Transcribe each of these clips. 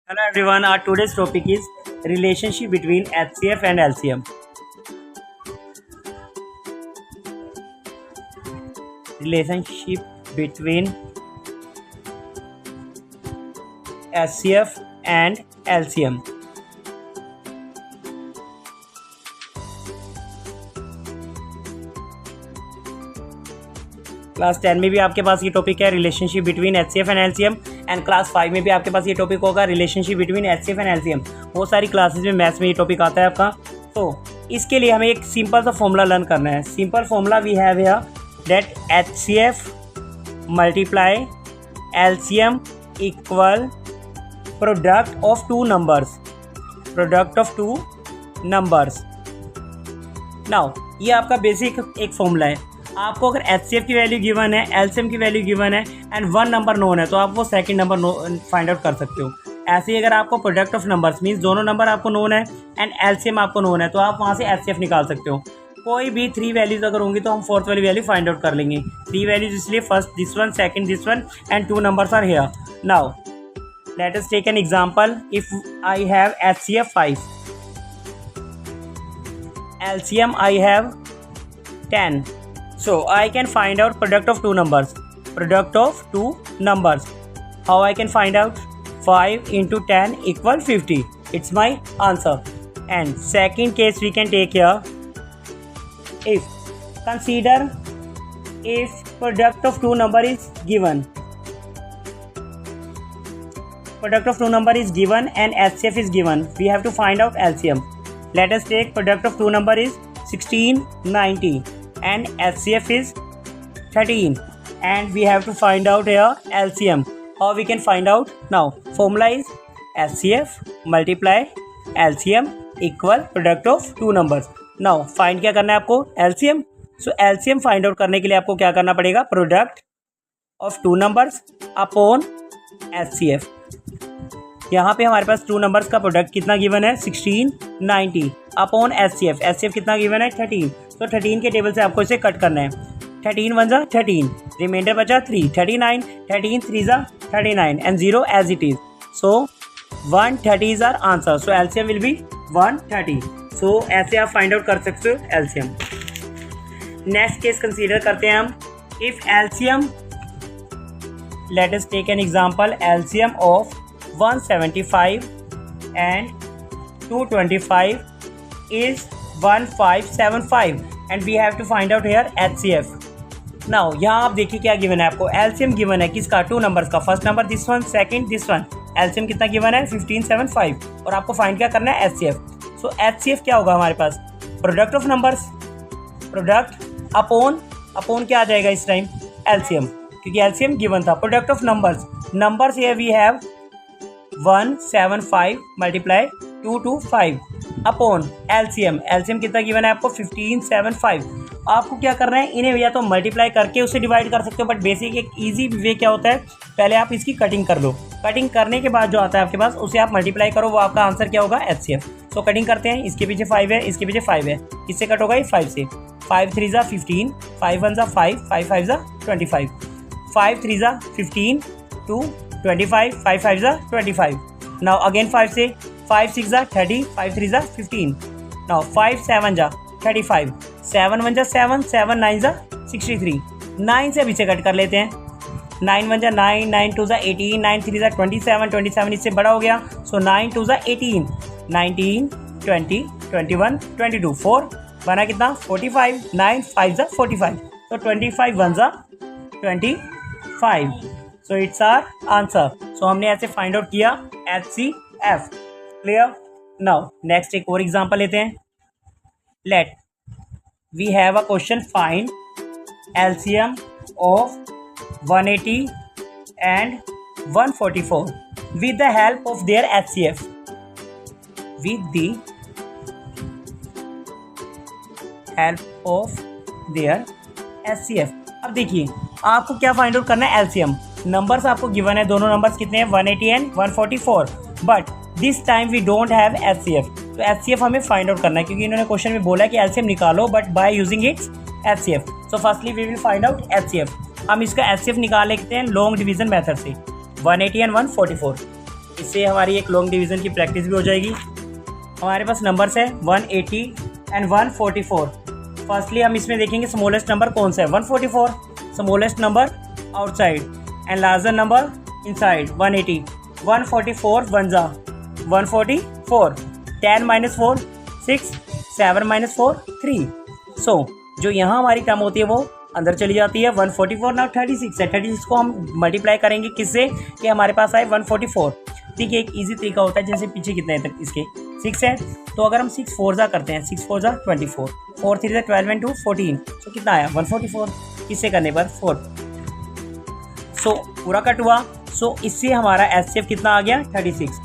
Hello everyone, our today's topic is relationship between HCF and LCM. Relationship between HCF and LCM. Class 10 में भी आपके पास ये topic है relationship between HCF and LCM and class 5 में भी आपके पास ये टॉपिक होगा relationship between HCF and LCM। बहुत सारी क्लासेस में मैथ्स में ये टॉपिक आता है आपका। तो इसके लिए हमें एक सिंपल सा फॉर्मूला लर्न करना है। Simple formula we have here that HCF multiply LCM equal product of two numbers. Now ये आपका बेसिक एक फॉर्मूला है। आपको अगर HCF की वैल्यू गिवन है, LCM की वैल्यू गिवन है एंड वन नंबर नोन है तो आप वो सेकंड नंबर फाइंड आउट कर सकते हो। ऐसे ही अगर आपको प्रोडक्ट ऑफ नंबर्स मीन्स दोनों नंबर आपको नोन है एंड LCM आपको नोन है तो आप वहाँ से HCF निकाल सकते हो। कोई भी थ्री वैल्यूज अगर होंगी तो हम फोर्थ वाली वैल्यू फाइंड आउट कर लेंगे। थ्री वैल्यूज इसलिए first this one, second this one and two numbers are here. Now let us take an example. If I have HCF 5, LCM I have 10. So I can find out product of two numbers. How I can find out? 5 into 10 equal 50. It's my answer. And second case we can take here. Consider if product of two number is given. Product of two number is given and HCF is given. We have to find out LCM. Let us take product of two number is 1690 and HCF is 13 and we have to find out here LCM. How we can find out? Now formula is HCF multiply LCM equal product of two numbers. Now find क्या करना है आपको? LCM. So LCM find out करने के लिए आपको क्या करना पड़ेगा? Product of two numbers upon HCF. यहाँ पे हमारे पास टू नंबर्स का प्रोडक्ट कितना गिवन है 1690 अपॉन HCF कितना गिवन है 13। तो 13 के टेबल से आपको इसे कट करना है। 13 1 जा 13, रिमाइंडर बचा 3, 39, 13 3 जा 39 and 0 as it is. So 130 is our answer. So LCM will be 130। So ऐसे आप फाइंड आउट कर सकते हो LCM। नेक्स्ट केस कंसीडर करते हैं हम। If LCM, let us take an example, LCM of 175 and 225 is 1575 and we have to find out here HCF. Now यहाँ आप देखिए क्या गिवन है आपको। LCM गिवन है किसका? टू नंबर्स का। First number this one, second this one. LCM कितना गिवन है 1575 और आपको फाइंड क्या करना है HCF। सो HCF क्या होगा हमारे पास? Product of numbers, product upon क्या आ जाएगा इस टाइम? LCM, क्योंकि LCM गिवन था। Product of numbers here we have 175 multiply 225 upon LCM कितना गिवन है आपको 1575। आपको क्या करना है, इन्हें या तो मल्टीप्लाई करके उसे डिवाइड कर सकते हो, बट बेसिक एक इजी वे क्या होता है, पहले आप इसकी कटिंग कर लो। कटिंग करने के बाद जो आता है आपके पास उसे आप मल्टीप्लाई करो, वो आपका आंसर क्या होगा? HCF। सो कटिंग करते हैं। इसके पीछे 5 है, इसके पीछे 5 है, किससे कट होगा? ये 5 से। 5 3 जा 15, 5 1 जा 5, 5 5 जा 25, 5 3 जा 15 2 25, 5 5 जा 25। Now again 5 से, 5 6 जा 30, 5 3 जा 15। Now 5 7 जा 35, 7 1 जा 7, 7 9 जा 63। 9 से अभी से कट कर लेते हैं। 9 1 जा 9, 9 2 जा 18, 9 3 जा 27, 27 इससे बड़ा हो गया। सो 9 2 जा 18, 19 20 21 22, 4 बना कितना? 45, 9 5 जा 45। तो 25 1 जा 25। So it's our answer. So हमने ऐसे फाइंड आउट किया HCF। क्लियर? नाउ नेक्स्ट एक और एग्जांपल लेते हैं। Let we have a question, find LCM of 180 and 144 with the help of their HCF। With the help of their HCF। अब देखिए आपको क्या फाइंड आउट करना है? LCM। नंबर्स आपको गिवन है, दोनों नंबर्स कितने हैं? 180 and 144, but this time we don't have HCF। तो HCF हमें फाइंड आउट करना है, क्योंकि इन्होंने क्वेश्चन में बोला कि LCM निकालो but by using its HCF। So firstly we will find out HCF। हम इसका HCF निकाल लेते हैं लॉन्ग डिवीजन मेथड से। 180 एंड 144। इससे हमारी एक लॉन्ग डिवीज़न की प्रैक्टिस भी हो जाएगी। हमारे पास नंबर्स है 180 एंड 144। फर्स्टली हम इसमें देखेंगे स्मॉलेस्ट नंबर कौन सा है, 144 smallest number outside and larger number inside 180। 144 one जा 144, 10 - 4 6, 7 - 4 3। सो जो यहाँ हमारी टर्म होती है वो अंदर चली जाती है। 144 नाउ 36 है, 36 को हम मल्टीप्लाई करेंगे किससे कि हमारे पास आए 144। ठीक है, एक इजी तरीका होता है, जैसे पीछे कितने हैं तक इसके 6 है, तो अगर हम 6 4 जा करते हैं, 6 4 जा 24, 4 3 12 एंड 2 14, तो कितना आया 144 किससे करने पर 4। सो पूरा कट हुआ। सो इससे हमारा एचसीएफ कितना आ गया 36,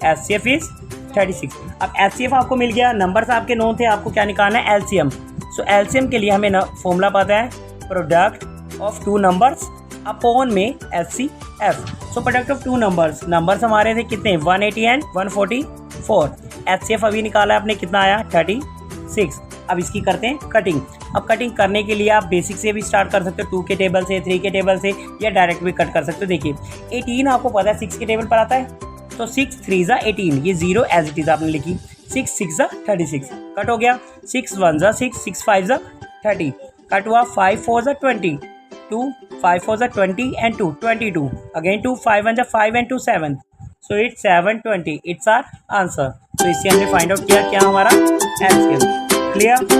एचसीएफ इज 36। अब एचसीएफ आपको मिल गया, नंबर्स आपके नोन थे, आपको क्या निकालना है एलसीएम। सो एलसीएम के लिए हमें फॉर्मूला पता है, product of two numbers upon में HCF. So product of two numbers हमारे थे कितने 180 एंड 144। एचसीएफ अभी निकाला आपने, कितना आया 36। अब इसकी करते हैं कटिंग। अब कटिंग करने के लिए आप बेसिक से भी स्टार्ट कर सकते हो, 2 के टेबल से, 3 के टेबल से, या डायरेक्ट भी कट कर सकते हो। देखिए 18 आपको पता है 6 के टेबल पर आता है, तो 6 3 जा 18, ये 0 एज इट इज आपने लिखी, 6 6 जा 36 कट हो गया, 6 1 जा 6, 6 5 जा 30 कट हुआ, 5 4 जा 20, 2 5 4 जा 20 एंड 2 22, अगेन 2 5 1 जा 5 and 2 7, so it's 720, it's our answer. तो इससे हमने फाइंड आउट किया क्या हमारा एलसीएम। क्लियर।